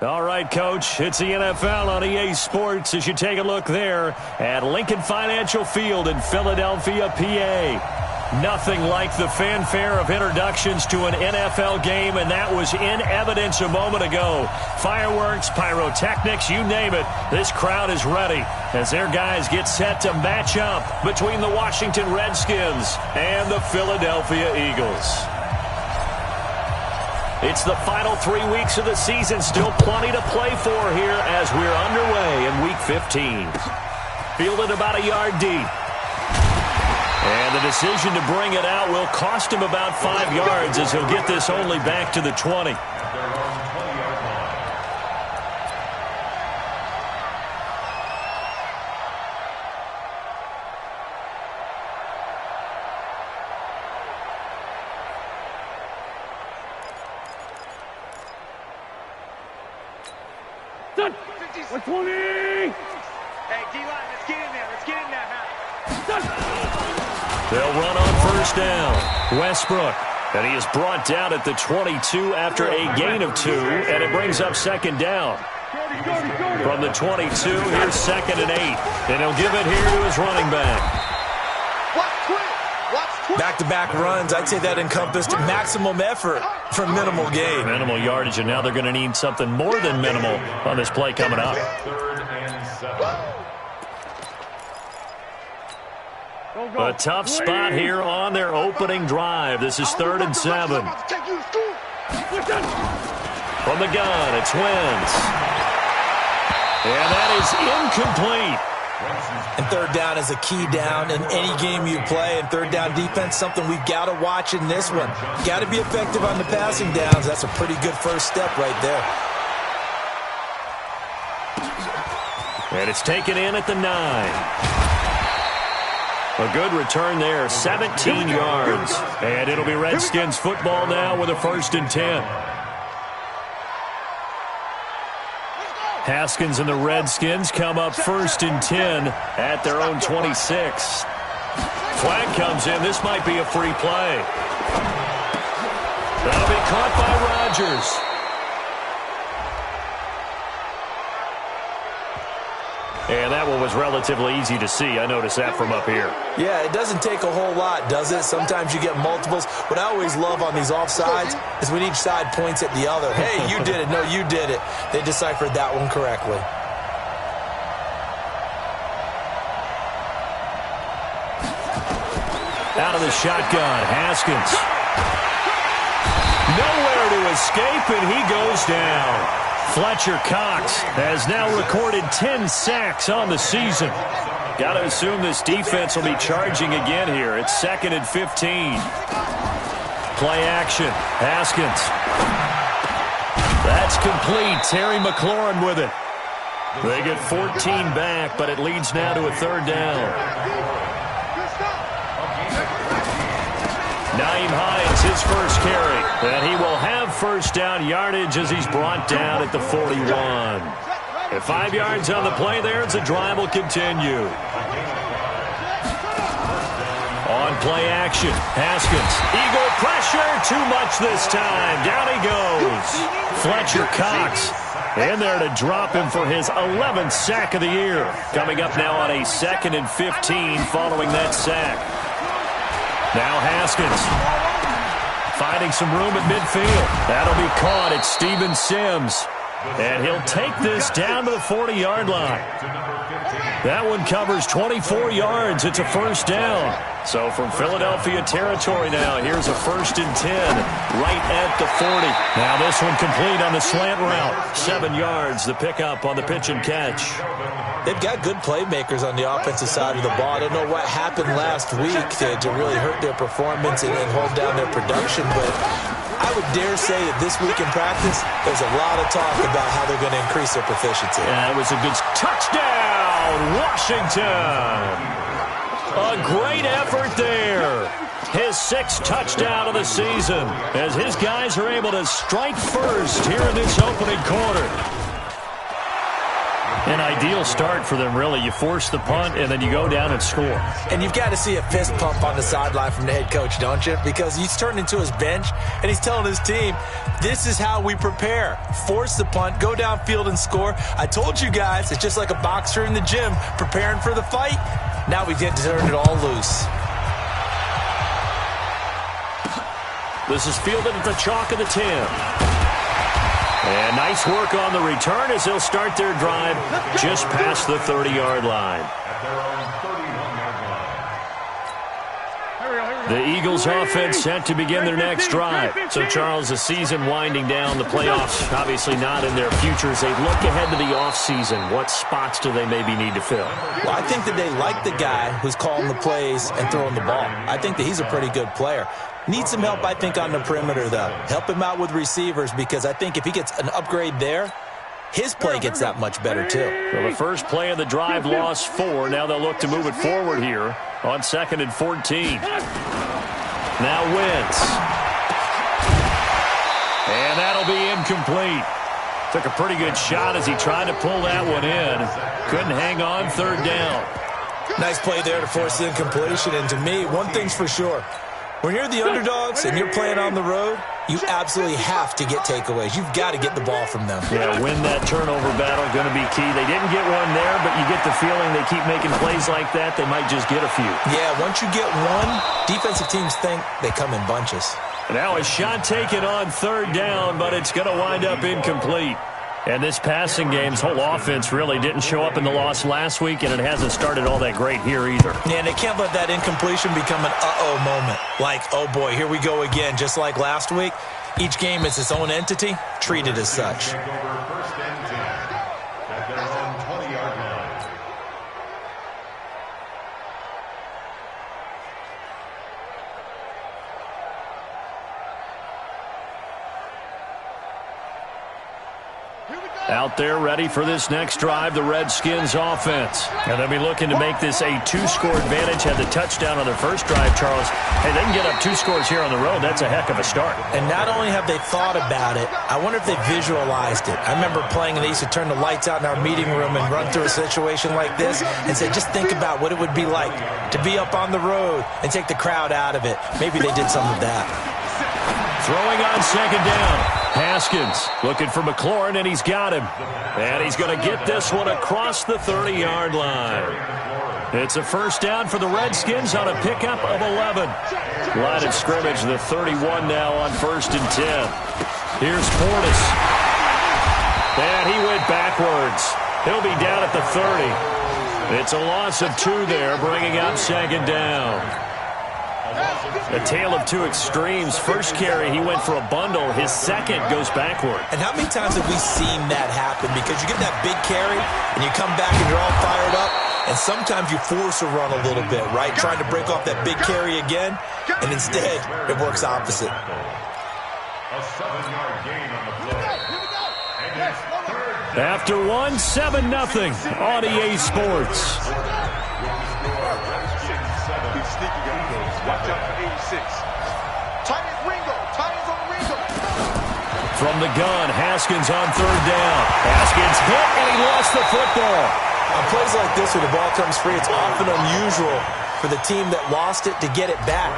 All right, Coach, it's the NFL on EA Sports as you take a look there at Lincoln Financial Field in Philadelphia, PA. Nothing like the fanfare of introductions to an NFL game, and that was in evidence a moment ago. Fireworks, pyrotechnics, you name it. This crowd is ready as their guys get set to match up between the Washington Redskins and the Philadelphia Eagles. It's the final 3 weeks of the season. Still plenty to play for here as we're underway in Week 15. Fielded about a yard deep. And the decision to bring it out will cost him about 5 yards as he'll get this only back to the 20. They'll run on first down. Westbrook. And he is brought down at the 22 after a gain of 2, and it brings up second down. From the 22, here's 2nd and 8. And he'll give it here to his running back. Back-to-back runs, I'd say that encompassed maximum effort for minimal gain. Minimal yardage, and now they're going to need something more than minimal on this play coming up. A tough spot here on their opening drive. This is 3rd and 7. From the gun, it's Wentz. And that is incomplete. And third down is a key down in any game you play. And third down defense, something we've got to watch in this one. Got to be effective on the passing downs. That's a pretty good first step right there. And it's taken in at the 9. A good return there, 17 yards. And it'll be Redskins football now with a 1st and 10. Haskins and the Redskins come up 1st and 10 at their own 26. Flag comes in. This might be a free play. That'll be caught by Rodgers. And that one was relatively easy to see. I noticed that from up here. Yeah, it doesn't take a whole lot, does it? Sometimes you get multiples. What I always love on these offsides is when each side points at the other. Hey, you did it. No, you did it. They deciphered that one correctly. Out of the shotgun, Haskins. Nowhere to escape, and he goes down. Fletcher Cox has now recorded 10 sacks on the season. Got to assume this defense will be charging again here. It's 2nd and 15. Play action. Haskins. That's complete. Terry McLaurin with it. They get 14 back, but it leads now to a 3rd down. Naeem Hines, his first carry. And he will have first down yardage as he's brought down at the 41. At 5 yards on the play there, the drive will continue. On play action, Haskins. Eagle pressure, too much this time. Down he goes. Fletcher Cox in there to drop him for his 11th sack of the year. Coming up now on a 2nd and 15 following that sack. Now Haskins finding some room at midfield. That'll be caught. It's Steven Sims. And he'll take this down to the 40-yard line. That one covers 24 yards. It's a first down. So from Philadelphia territory now, here's a 1st and 10 right at the 40. Now this one complete on the slant route. 7 yards, the pickup on the pitch and catch. They've got good playmakers on the offensive side of the ball. I don't know what happened last week to really hurt their performance and hold down their production, but I would dare say that this week in practice, there's a lot of talk about how they're going to increase their proficiency. Yeah, it was a good touchdown, Washington. A great effort there. His 6th touchdown of the season as his guys are able to strike first here in this opening quarter. An ideal start for them, really. You force the punt, and then you go down and score. And you've got to see a fist pump on the sideline from the head coach, don't you? Because he's turned into his bench, and he's telling his team, this is how we prepare. Force the punt, go downfield and score. I told you guys, it's just like a boxer in the gym preparing for the fight. Now we get to turn it all loose. This is fielded at the chalk of the 10. And nice work on the return as they'll start their drive just past the 30-yard line. The Eagles offense set to begin their next drive. So, Charles, the season winding down, the playoffs obviously not in their future. As they look ahead to the offseason, what spots do they maybe need to fill? Well, I think that they like the guy who's calling the plays and throwing the ball. I think that he's a pretty good player. Needs some help, I think, on the perimeter, though. Help him out with receivers, because I think if he gets an upgrade there, his play gets that much better, too. Well, the first play of the drive lost 4. Now they'll look to move it forward here on 2nd and 14. Now Wentz. And that'll be incomplete. Took a pretty good shot as he tried to pull that one in. Couldn't hang on, 3rd down. Nice play there to force the incompletion. And to me, one thing's for sure. When you're the underdogs and you're playing on the road, you absolutely have to get takeaways. You've got to get the ball from them. Yeah, win that turnover battle, going to be key. They didn't get one there, but you get the feeling they keep making plays like that, they might just get a few. Yeah, once you get one, defensive teams think they come in bunches. Now a shot taken on 3rd down, but it's going to wind up incomplete. And this passing game's whole offense really didn't show up in the loss last week, and it hasn't started all that great here either. Yeah, and they can't let that incompletion become an uh-oh moment. Like, oh boy, here we go again, just like last week. Each game is its own entity, treated as such. Out there ready for this next drive, the Redskins offense. And they'll be looking to make this a 2-score advantage. Had the touchdown on their first drive, Charles. Hey, they can get up 2 scores here on the road. That's a heck of a start. And not only have they thought about it, I wonder if they visualized it. I remember playing, and they used to turn the lights out in our meeting room and run through a situation like this and say, just think about what it would be like to be up on the road and take the crowd out of it. Maybe they did some of that. Throwing on 2nd down. Haskins looking for McLaurin, and he's got him. And he's going to get this one across the 30-yard line. It's a 1st down for the Redskins on a pickup of 11. Line of scrimmage, the 31 now on 1st and 10. Here's Portis. And he went backwards. He'll be down at the 30. It's a loss of 2 there, bringing up 2nd down. A tale of 2 extremes. First carry, he went for a bundle. His second goes backward. And how many times have we seen that happen? Because you get that big carry, and you come back and you're all fired up, and sometimes you force a run a little bit, right? Trying to break off that big carry again, and instead, it works opposite. A 7-yard gain on the play. After 1, 7-0 on EA Sports. Watch out for 86. Tight end Ringo. Tight ends on Ringo. From the gun, Haskins on 3rd down. Haskins hit, and he lost the football. On plays like this where the ball comes free, it's often unusual for the team that lost it to get it back.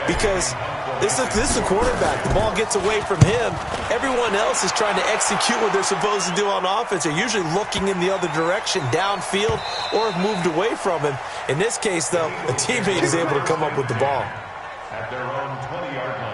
Because this is the quarterback. The ball gets away from him. Everyone else is trying to execute what they're supposed to do on offense. They're usually looking in the other direction, downfield, or have moved away from him. In this case, though, a teammate is able to come up with the ball. At their own 20-yard line.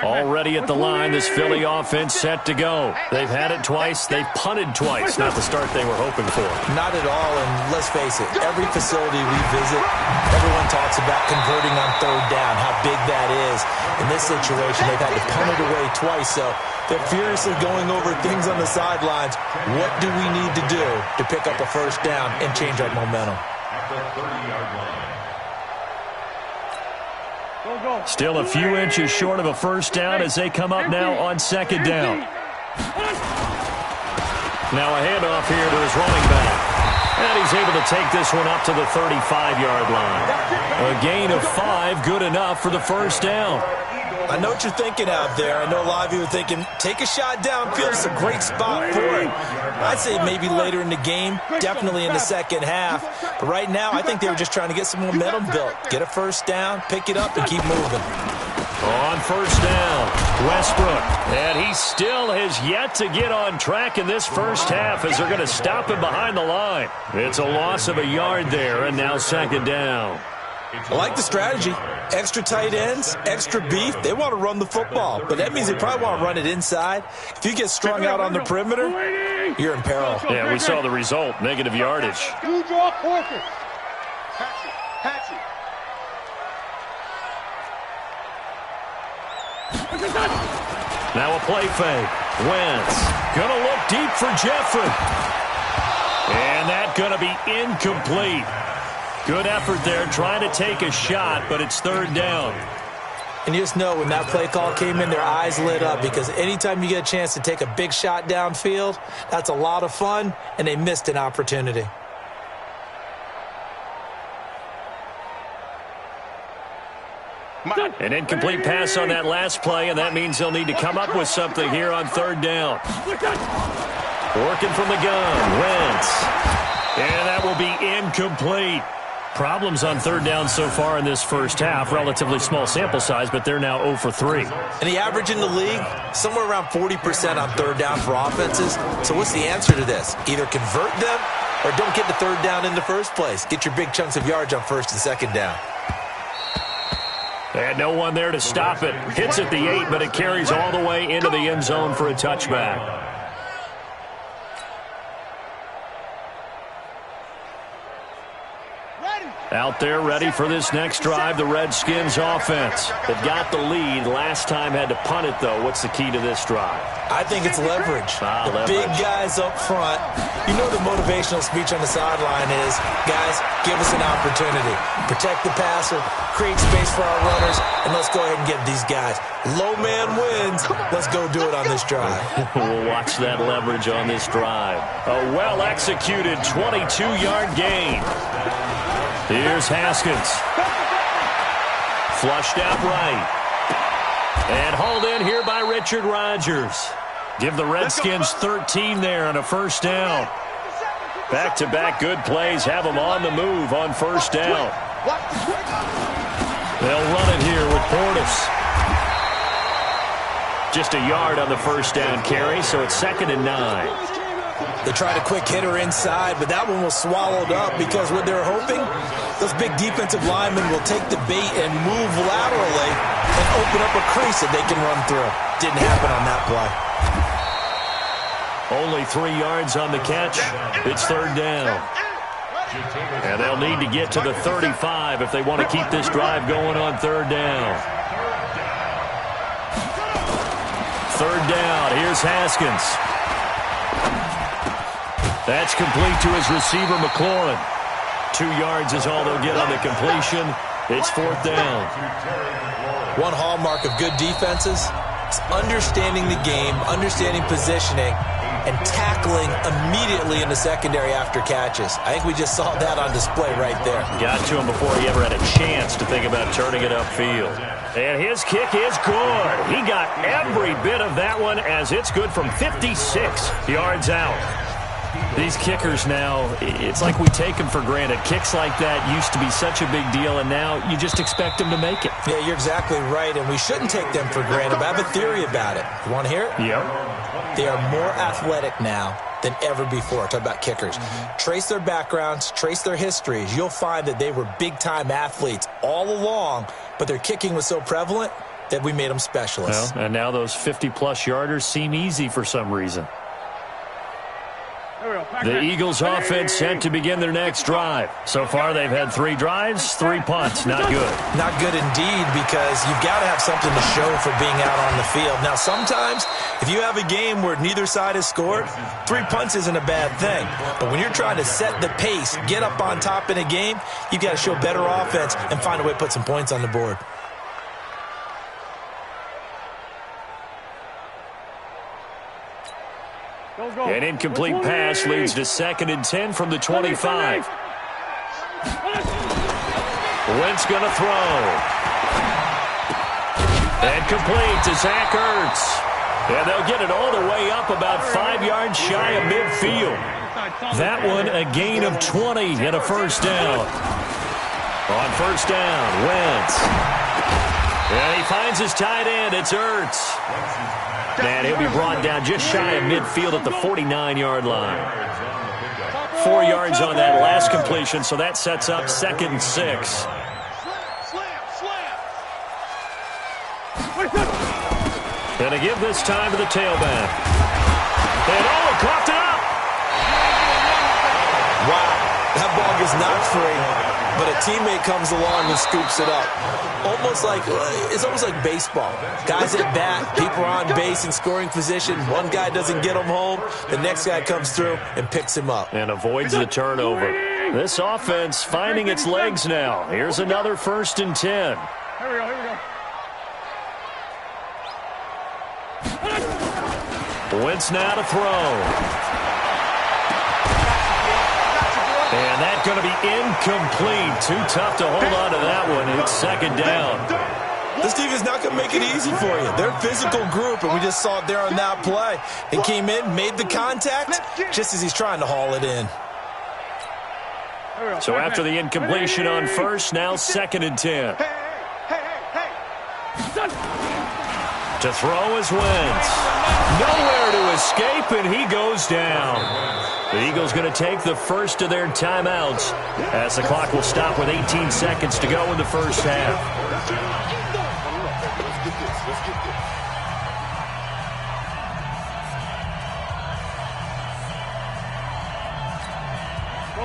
Already at the line, this Philly offense set to go. They've had it twice. They've punted twice. Not the start they were hoping for. Not at all, and let's face it, every facility we visit, everyone talks about converting on 3rd down, how big that is. In this situation, they've had to punt it away twice, so they're furiously going over things on the sidelines. What do we need to do to pick up a 1st down and change our momentum? At the 30-yard line. Still a few inches short of a 1st down as they come up now on 2nd down. Now a handoff here to his running back. And he's able to take this one up to the 35-yard line. A gain of 5, good enough for the 1st down. I know what you're thinking out there. I know a lot of you are thinking, take a shot downfield. It's a great spot for it. I'd say maybe later in the game, definitely in the second half. But right now, I think they were just trying to get some momentum built. Get a first down, pick it up, and keep moving. On first down, Westbrook. And he still has yet to get on track in this first half as they're going to stop him behind the line. It's a loss of a yard there, and now second down. I like the strategy. Extra tight ends, extra beef. They want to run the football, but that means they probably want to run it inside. If you get strung out on the perimeter, you're in peril. Yeah, we saw the result, negative yardage. You draw forfeit. Patch it. Now a play fake. Wentz gonna look deep for Jeffrey. And that gonna be incomplete. Good effort there, trying to take a shot, but it's third down. And you just know when that play call came in, their eyes lit up, because anytime you get a chance to take a big shot downfield, that's a lot of fun, and they missed an opportunity. An incomplete pass on that last play, and that means they'll need to come up with something here on third down. Working from the gun, Wentz. And that will be incomplete. Problems on third down so far in this first half. Relatively small sample size, but they're now 0 for 3. And the average in the league, somewhere around 40% on third down for offenses. So what's the answer to this? Either convert them or don't get the third down in the first place. Get your big chunks of yards on first and second down. And no one there to stop it. Hits at the 8, but it carries all the way into the end zone for a touchback. Out there ready for this next drive, the Redskins offense. They've got the lead. Last time had to punt it, though. What's the key to this drive? I think it's leverage. Leverage. Big guys up front. You know the motivational speech on the sideline is, guys, give us an opportunity. Protect the passer, create space for our runners, and let's go ahead and get these guys. Low man wins. Let's go do it on this drive. We'll watch that leverage on this drive. A well-executed 22-yard gain. Here's Haskins. Flushed out right. And hauled in here by Richard Rodgers. Give the Redskins 13 there on a first down. Back-to-back good plays have them on the move on first down. They'll run it here with Portis. Just a yard on the first down carry, so it's 2nd and 9. They tried a quick hitter inside, but that one was swallowed up because what they're hoping, those big defensive linemen will take the bait and move laterally and open up a crease that they can run through. Didn't happen on that play. Only 3 yards on the catch. It's third down. And they'll need to get to the 35 if they want to keep this drive going on third down. Third down. Here's Haskins. That's complete to his receiver, McLaurin. 2 yards is all they'll get on the completion. It's fourth down. One hallmark of good defenses is understanding the game, understanding positioning, and tackling immediately in the secondary after catches. I think we just saw that on display right there. Got to him before he ever had a chance to think about turning it upfield. And his kick is good. He got every bit of that one as it's good from 56 yards out. These kickers now, it's like we take them for granted. Kicks like that used to be such a big deal, and now you just expect them to make it. Yeah, you're exactly right, and we shouldn't take them for granted, but I have a theory about it. You want to hear it? Yep. They are more athletic now than ever before. Talk about kickers. Trace their backgrounds, trace their histories. You'll find that they were big-time athletes all along, but their kicking was so prevalent that we made them specialists. Well, and now those 50-plus yarders seem easy for some reason. The Eagles offense set to begin their next drive. So far, they've had 3 drives, 3 punts. Not good. Not good indeed, because you've got to have something to show for being out on the field. Now, sometimes, if you have a game where neither side has scored, 3 punts isn't a bad thing. But when you're trying to set the pace, get up on top in a game, you've got to show better offense and find a way to put some points on the board. An incomplete pass leads to 2nd and 10 from the 25. Wentz going to throw. And complete to Zach Ertz. And they'll get it all the way up about 5 yards shy of midfield. That one a gain of 20 and a first down. On first down, Wentz. And he finds his tight end. It's Ertz. And he'll be brought down just shy of midfield at the 49-yard line. 4 yards on that last completion, so that sets up 2nd and 6. And to give this time to the tailback. And coughed it up. Wow, that ball gets knocked free, but a teammate comes along and scoops it up. It's almost like baseball. Guys at bat, people are on base in scoring position. One guy doesn't get him home. The next guy comes through and picks him up. And avoids the turnover. This offense finding its legs now. Here's another 1st and 10. Here we go. Wentz now to throw. And that's going to be incomplete. Too tough to hold on to that one. It's 2nd down. This team is not going to make it easy for you. They're a physical group, and we just saw it there on that play. He came in, made the contact, just as he's trying to haul it in. So after the incompletion on first, now 2nd and 10. To throw is Wentz. Nowhere to escape, and he goes down. The Eagles going to take the first of their timeouts as the clock will stop with 18 seconds to go in the first half.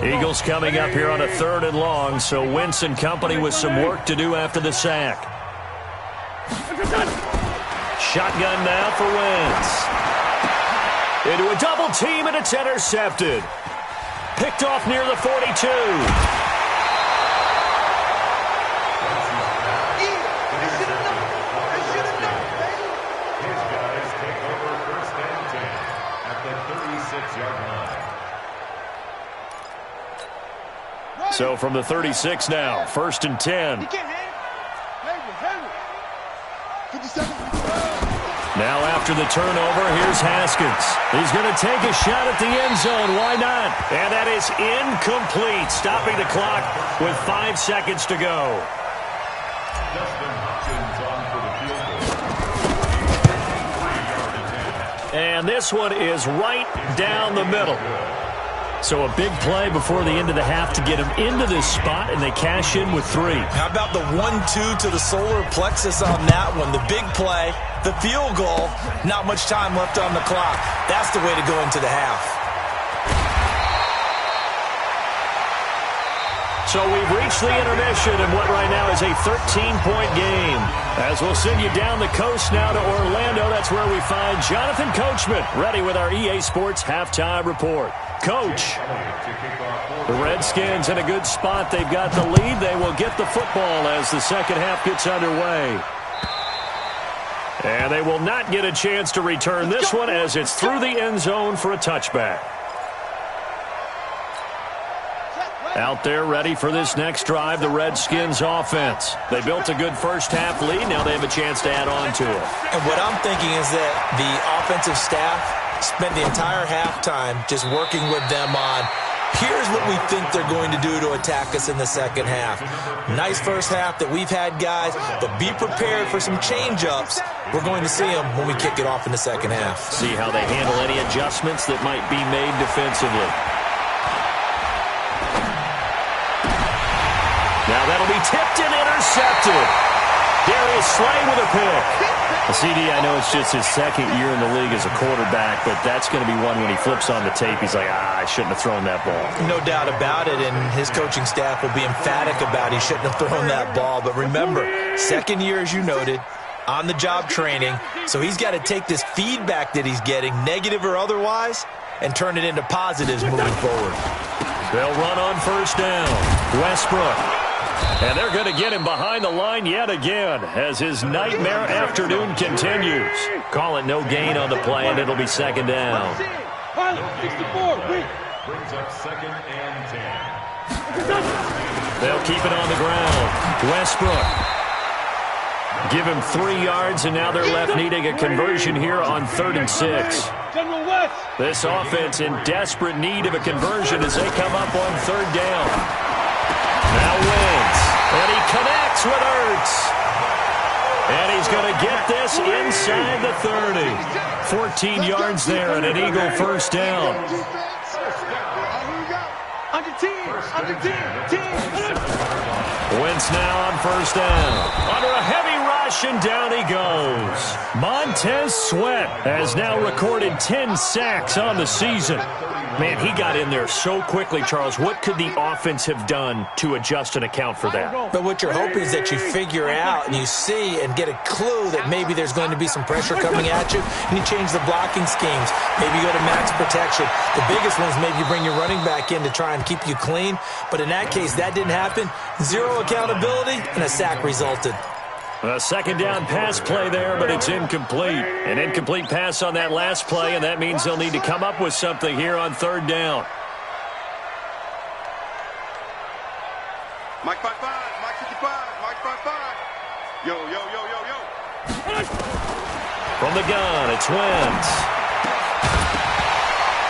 Eagles coming up here on a 3rd and long, so Wentz and company with some work to do after the sack. Shotgun now for Wentz. Into a double team, and it's intercepted. Picked off near the 42. His guys take over 1st and 10 at the 36-yard line. So from the 36 now, 1st and 10. Now after the turnover, here's Haskins. He's going to take a shot at the end zone. Why not? And that is incomplete, stopping the clock with 5 seconds to go. And this one is right down the middle. So a big play before the end of the half to get him into this spot, and they cash in with 3. How about the 1-2 to the solar plexus on that one? The big play, the field goal, not much time left on the clock. That's the way to go into the half. So we've reached the intermission in what right now is a 13-point game. As we'll send you down the coast now to Orlando, that's where we find Jonathan Coachman, ready with our EA Sports Halftime Report. Coach, the Redskins in a good spot. They've got the lead. They will get the football as the second half gets underway. And they will not get a chance to return this one as it's through the end zone for a touchback. Out there ready for this next drive, the Redskins offense. They built a good first half lead. Now they have a chance to add on to it. And what I'm thinking is that the offensive staff spent the entire halftime just working with them on, here's what we think they're going to do to attack us in the second half. Nice first half that we've had, guys, but be prepared for some change-ups. We're going to see them when we kick it off in the second half. See how they handle any adjustments that might be made defensively. Now that'll be tipped and intercepted. Darius Slay with a pick. CD, I know it's just his 2nd year in the league as a quarterback, but that's going to be one when he flips on the tape, he's like, I shouldn't have thrown that ball. No doubt about it, and his coaching staff will be emphatic about he shouldn't have thrown that ball. But remember, 2nd year, as you noted, on-the-job training, so he's got to take this feedback that he's getting, negative or otherwise, and turn it into positives moving forward. They'll run on first down. Westbrook. And they're going to get him behind the line yet again as his nightmare afternoon continues. Call it no gain on the play, and it'll be 2nd down. Brings up 2nd and 10. They'll keep it on the ground. Westbrook. Give him 3 yards, and now they're left needing a conversion here on 3rd and 6. This offense in desperate need of a conversion as they come up on 3rd down. Now Wentz, and he connects with Ertz. And he's going to get this inside the 30. 14 yards there and an Eagle first down. Wentz now on 1st down. Under a heavy rush, and down he goes. Montez Sweat has now recorded 10 sacks on the season. Man, he got in there so quickly, Charles. What could the offense have done to adjust and account for that? But what you're hoping is that you figure out and you see and get a clue that maybe there's going to be some pressure coming at you, and you change the blocking schemes. Maybe you go to max protection. The biggest one is maybe you bring your running back in to try and keep you clean. But in that case, that didn't happen. 0 accountability, and a sack resulted. A 2nd down pass play there, but it's incomplete. An incomplete pass on that last play, and that means they'll need to come up with something here on 3rd down. Mike 5-5, Mike 55, Mike 5-5. Yo, yo, yo, yo, yo. From the gun, it's Wentz.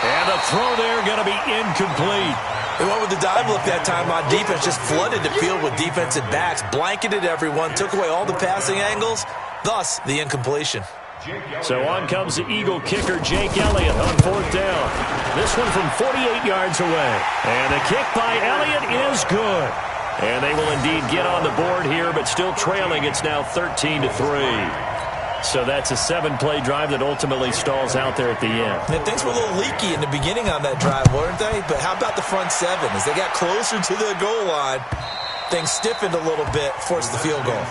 And the throw there going to be incomplete. They went with the dive look that time on defense, just flooded the field with defensive backs, blanketed everyone, took away all the passing angles, thus the incompletion. So on comes the Eagle kicker, Jake Elliott, on 4th down. This one from 48 yards away. And the kick by Elliott is good. And they will indeed get on the board here, but still trailing. It's now 13-3. So that's a 7-play drive that ultimately stalls out there at the end. And things were a little leaky in the beginning on that drive, weren't they? But how about the front 7? As they got closer to the goal line, things stiffened a little bit, forced the field goal.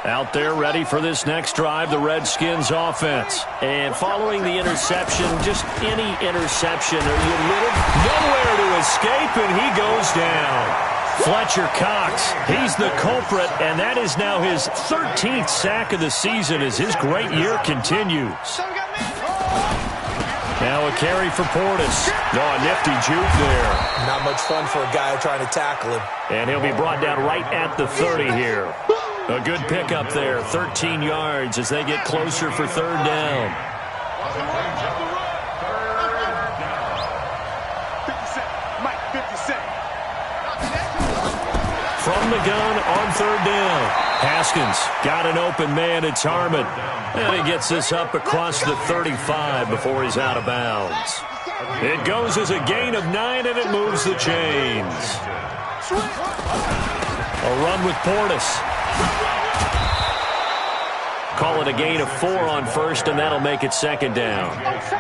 Out there ready for this next drive, the Redskins offense. And following the interception, just any interception, or you little nowhere to escape, and he goes down. Fletcher Cox, he's the culprit, and that is now his 13th sack of the season as his great year continues. Now a carry for Portis. No, a nifty juke there. Not much fun for a guy trying to tackle him. And he'll be brought down right at the 30 here. A good pickup there, 13 yards as they get closer for 3rd down. From the gun on 3rd down. Haskins got an open man. It's Harmon. And he gets this up across the 35 before he's out of bounds. It goes as a gain of 9, and it moves the chains. A run with Portis. Call it a gain of 4 on 1st, and that'll make it 2nd down.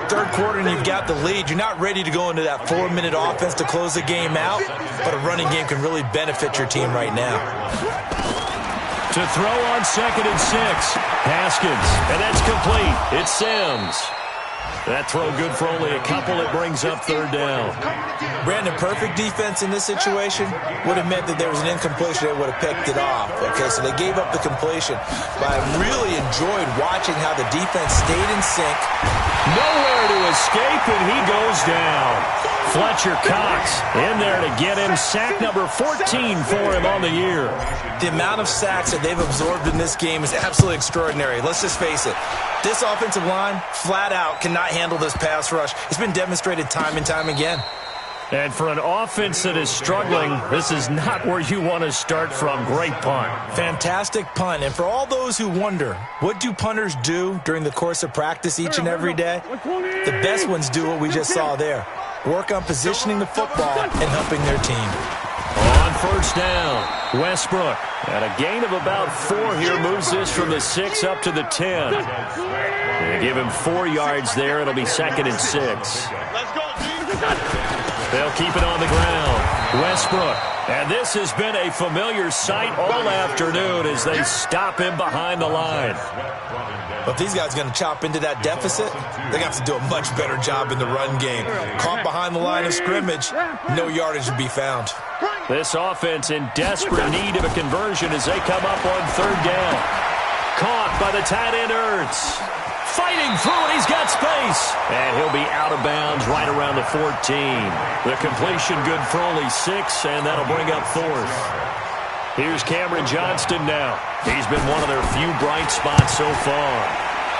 3rd quarter, and you've got the lead. You're not ready to go into that 4-minute offense to close the game out, but a running game can really benefit your team right now. To throw on 2nd and 6. Haskins, and that's complete. It's Sims. That throw good for only a couple. It brings up 3rd down. Brandon, perfect defense in this situation would have meant that there was an incompletion. They would have picked it off. Okay, so they gave up the completion. But I really enjoyed watching how the defense stayed in sync. Nowhere to escape, and he goes down. Fletcher Cox in there to get him. Sack number 14 for him on the year. The amount of sacks that they've absorbed in this game is absolutely extraordinary. Let's just face it. This offensive line, flat out, cannot handle this pass rush. It's been demonstrated time and time again. And for an offense that is struggling, this is not where you want to start from. Great punt. Fantastic punt. And for all those who wonder, what do punters do during the course of practice each and every day? The best ones do what we just saw there. Work on positioning the football and helping their team. On 1st down, Westbrook. And a gain of about 4 here moves this from the 6 up to the 10. They give him 4 yards there. It'll be 2nd and 6. They'll keep it on the ground. Westbrook. And this has been a familiar sight all afternoon as they stop him behind the line. But if these guys are going to chop into that deficit, they're going to have to do a much better job in the run game. Caught behind the line of scrimmage, no yardage to be found. This offense in desperate need of a conversion as they come up on 3rd down. Caught by the tight end Ertz. Fighting through it, he's got space. And he'll be out of bounds right around the 14. The completion good for only 6, and that'll bring up 4th. Here's Cameron Johnston now. He's been one of their few bright spots so far.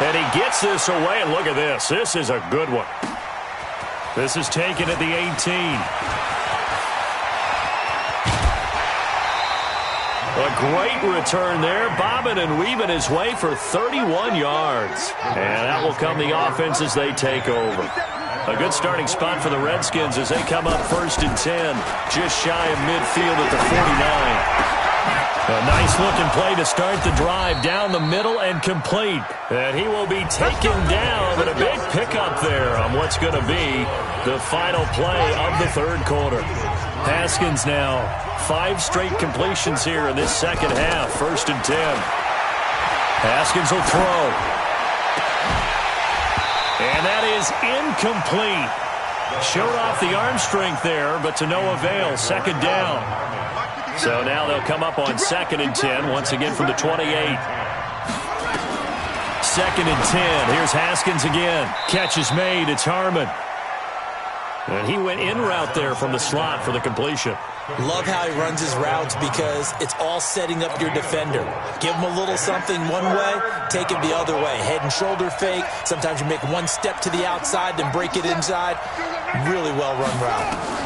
And he gets this away, and look at this. This is a good one. This is taken at the 18. A great return there, bobbing and weaving his way for 31 yards. And that will come the offense as they take over. A good starting spot for the Redskins as they come up 1st and 10, just shy of midfield at the 49. A nice-looking play to start the drive down the middle and complete. And he will be taken down, but a big pickup there on what's going to be the final play of the 3rd quarter. Haskins now, 5 straight completions here in this second half, 1st and 10. Haskins will throw. And that is incomplete. Showed off the arm strength there, but to no avail. 2nd down. So now they'll come up on 2nd and 10, once again from the 28. 2nd and 10. Here's Haskins again. Catch is made. It's Harmon. And he went in route there from the slot for the completion. Love how he runs his routes because it's all setting up your defender. Give him a little something one way, take it the other way. Head and shoulder fake. Sometimes you make one step to the outside, then break it inside. Really well-run route.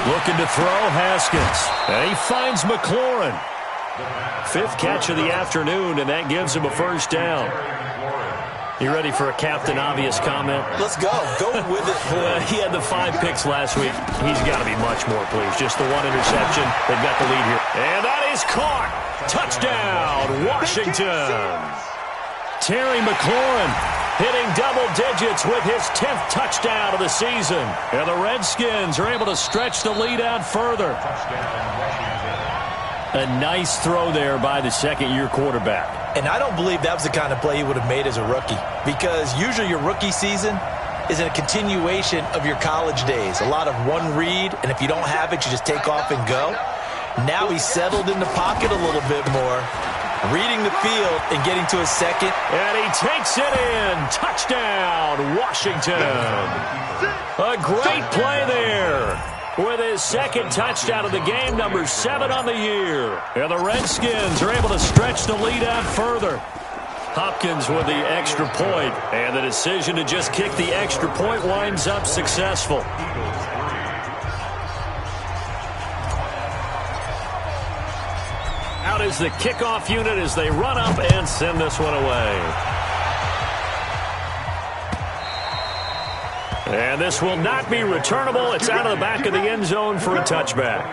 Looking to throw, Haskins. And he finds McLaurin. 5th catch of the afternoon, and that gives him a 1st down. You ready for a Captain Obvious comment? Let's go. Go with it. He had the 5 picks last week. He's got to be much more pleased. Just the 1 interception. They've got the lead here. And that is caught. Touchdown, Washington. Terry McLaurin hitting double digits with his 10th touchdown of the season. And the Redskins are able to stretch the lead out further. A nice throw there by the 2nd-year quarterback. And I don't believe that was the kind of play he would have made as a rookie, because usually your rookie season is a continuation of your college days. A lot of one read, and if you don't have it, you just take off and go. Now he's settled in the pocket a little bit more, reading the field and getting to his 2nd. And he takes it in. Touchdown, Washington. A great play there. With his 2nd touchdown of the game, number 7 on the year. And the Redskins are able to stretch the lead out further. Hopkins with the extra point, and the decision to just kick the extra point winds up successful. Out is the kickoff unit as they run up and send this one away. And this will not be returnable. It's out of the back of the end zone for a touchback.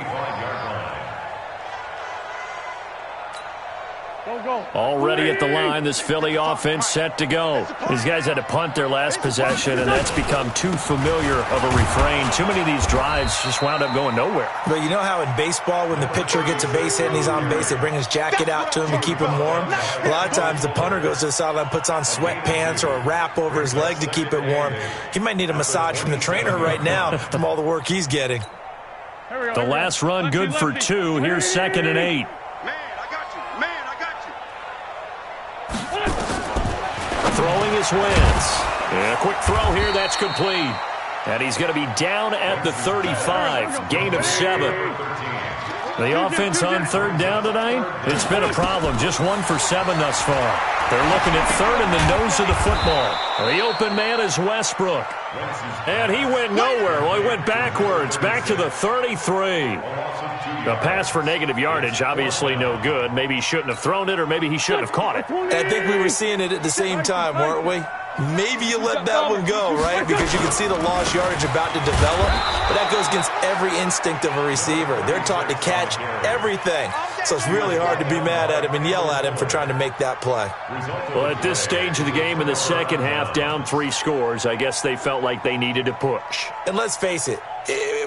Already at the line, this Philly offense set to go. These guys had to punt their last possession, and that's become too familiar of a refrain. Too many of these drives just wound up going nowhere. But you know how in baseball, when the pitcher gets a base hit and he's on base, they bring his jacket out to him to keep him warm? A lot of times the punter goes to the sideline, puts on sweatpants or a wrap over his leg to keep it warm. He might need a massage from the trainer right now from all the work he's getting. The last run good for 2. Here's 2nd and 8. Throwing his Wentz. And a quick throw here, that's complete. And he's going to be down at the 35. Gain of 7. The offense on 3rd down tonight, it's been a problem. Just 1 for 7 thus far. They're looking at 3rd in the nose of the football. The open man is Westbrook. And he went nowhere. Well, he went backwards, back to the 33. A pass for negative yardage, obviously no good. Maybe he shouldn't have thrown it, or maybe he shouldn't have caught it. I think we were seeing it at the same time, weren't we? Maybe you let that one go, right? Because you can see the lost yardage about to develop. But that goes against every instinct of a receiver. They're taught to catch everything. So it's really hard to be mad at him and yell at him for trying to make that play. Well, at this stage of the game in the second half, down 3 scores, I guess they felt like they needed to push. And let's face it,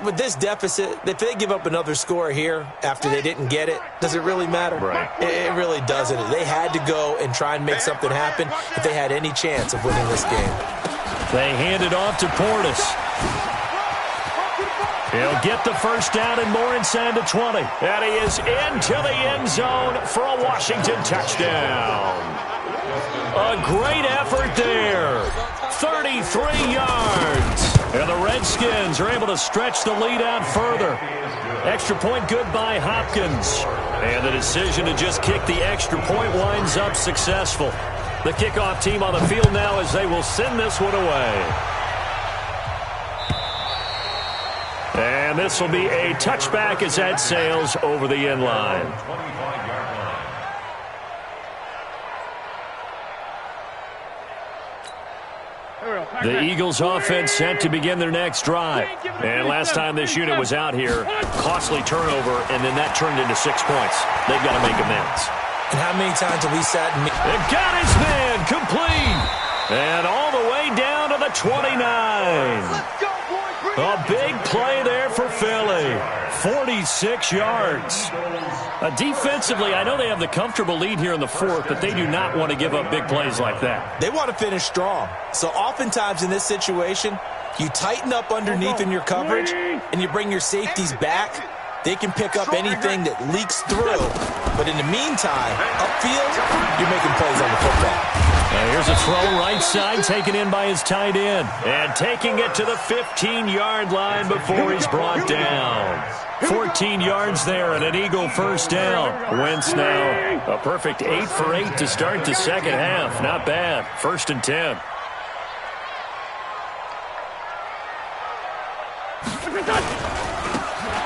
with this deficit, if they give up another score here after they didn't get it, does it really matter? Right. It really doesn't. They had to go and try and make something happen if they had any chance of winning this game. They hand it off to Portis. He'll get the first down and more inside the 20. And he is into the end zone for a Washington touchdown. A great effort there. 33 yards. And the Redskins are able to stretch the lead out further. Extra point good by Hopkins. And the decision to just kick the extra point winds up successful. The kickoff team on the field now as they will send this one away. And this will be a touchback as that sails over the end line. The Eagles offense set to begin their next drive. And last time this unit was out here, costly turnover, and then that turned into 6 points. They've got to make amends. And how many times have we sat and... It got his man complete. And all the way down to the 29. A big play there for Philly. 46 yards. Defensively, I know they have the comfortable lead here in the fourth, but they do not want to give up big plays like that. They want to finish strong. So oftentimes in this situation, you tighten up underneath in your coverage, and you bring your safeties back. They can pick up anything that leaks through. But in the meantime, upfield, you're making plays on the football. And here's a throw right side taken in by his tight end. And taking it to the 15-yard line before he's brought down. 14 yards there and an Eagle first down. Wentz now a perfect 8 for 8 to start the second half. Not bad. 1st and 10.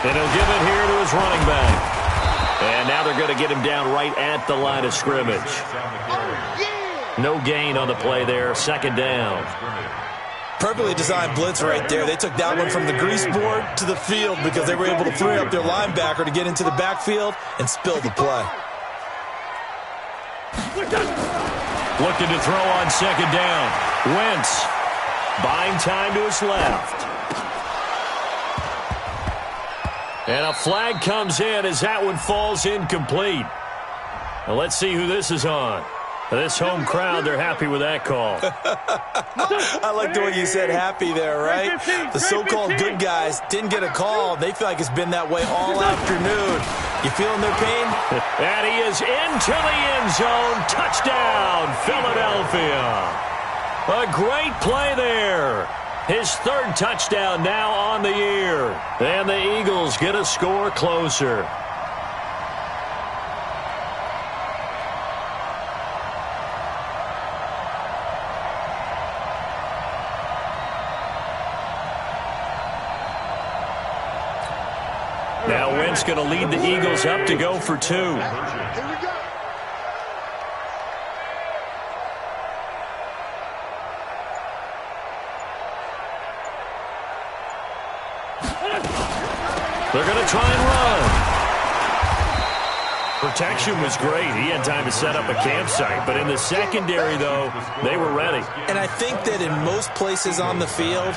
And he'll give it here to his running back. And now they're going to get him down right at the line of scrimmage. No gain on the play there. 2nd down. Perfectly designed blitz right there. They took that one from the grease board to the field because they were able to free up their linebacker to get into the backfield and spill the play. Looking to throw on 2nd down. Wentz buying time to his left. And a flag comes in as that one falls incomplete. Now let's see who this is on. This home crowd, they're happy with that call. I like the way you said happy there, right? The so-called good guys didn't get a call. They feel like it's been that way all afternoon. You feeling their pain? And he is into the end zone. Touchdown, Philadelphia. A great play there. His 3rd touchdown now on the year. And the Eagles get a score closer. Now Wentz going to lead the Eagles up to go for 2. Here we go. They're going to try and run. Protection was great. He had time to set up a campsite. But in the secondary, though, they were ready. And I think that in most places on the field,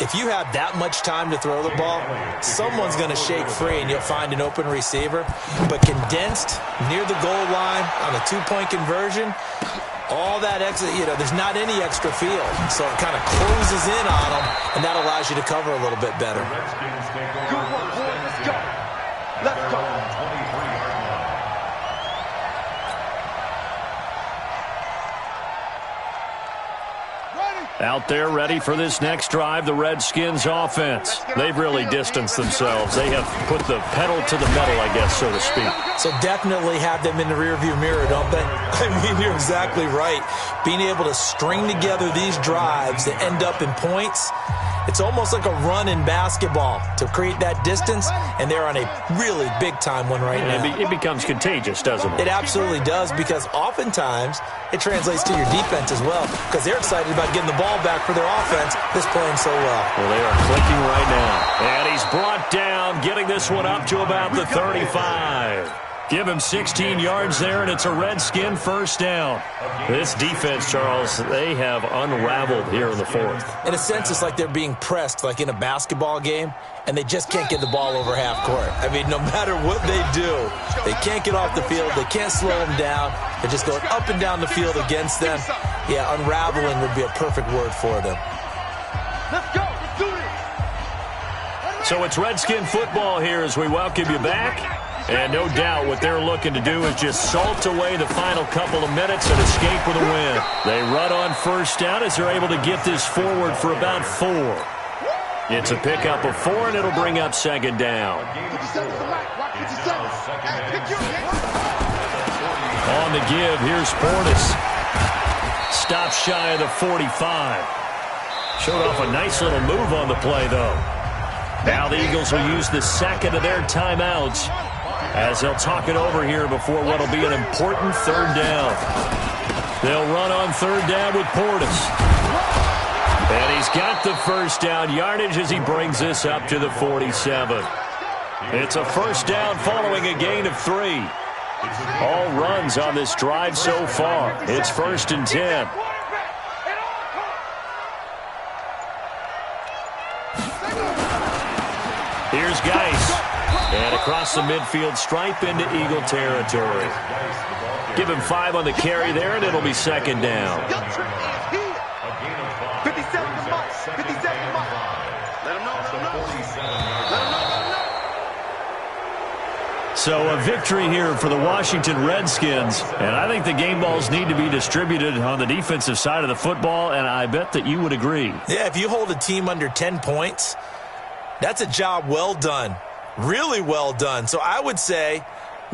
if you have that much time to throw the ball, someone's going to shake free and you'll find an open receiver. But condensed near the goal line on a 2-point conversion, all that extra, there's not any extra field. So it kind of closes in on them, and that allows you to cover a little bit better. Good work, boys. Let's go. Let's go. Out there ready for this next drive, the Redskins offense. They've really distanced themselves. They have put the pedal to the metal, I guess, so to speak. So definitely have them in the rearview mirror, don't they? I mean, you're exactly right. Being able to string together these drives that end up in points, it's almost like a run in basketball to create that distance, and they're on a really big-time one right now. It becomes contagious, doesn't it? It absolutely does, because oftentimes it translates to your defense as well, because they're excited about getting the ball back for their offense that's playing so well. Well, they are clicking right now. And he's brought down, getting this one up to about the 35. Give him 16 yards there, and it's a Redskin first down. This defense, Charles, they have unraveled here in the fourth. In a sense, it's like they're being pressed, like in a basketball game, and they just can't get the ball over half court. I mean, no matter what they do, they can't get off the field. They can't slow them down. They're just going up and down the field against them. Yeah, unraveling would be a perfect word for them. Let's go. Let's do this. So it's Redskin football here as we welcome you back. And no doubt what they're looking to do is just salt away the final couple of minutes and escape with a win. They run on first down as they're able to get this forward for about 4. It's a pickup of 4, and it'll bring up second down. On the give, here's Portis. Stops shy of the 45. Showed off a nice little move on the play, though. Now the Eagles will use the second of their timeouts as they'll talk it over here before what will be an important third down. They'll run on third down with Portis. And he's got the first down yardage as he brings this up to the 47. It's a first down following a gain of 3. All runs on this drive so far. It's 1st and 10. Here's Geis. And across the midfield stripe into Eagle territory. Give him 5 on the carry there, and it'll be second down. 57 to Mike. 57 to Mike. Let him know. So a victory here for the Washington Redskins, and I think the game balls need to be distributed on the defensive side of the football, and I bet that you would agree. Yeah, if you hold a team under 10 points, that's a job well done, really well done. So I would say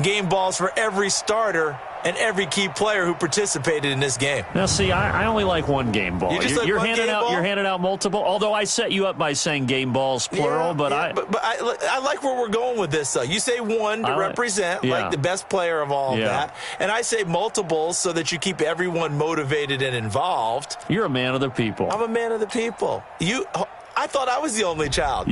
game balls for every starter and every key player who participated in this game. Now, see, I only like one game ball. You're handing out multiple. Although I set you up by saying game balls plural, but I like where we're going with this. Though you say one to represent, like the best player of all of that, and I say multiples so that you keep everyone motivated and involved. You're a man of the people. I'm a man of the people. I thought I was the only child.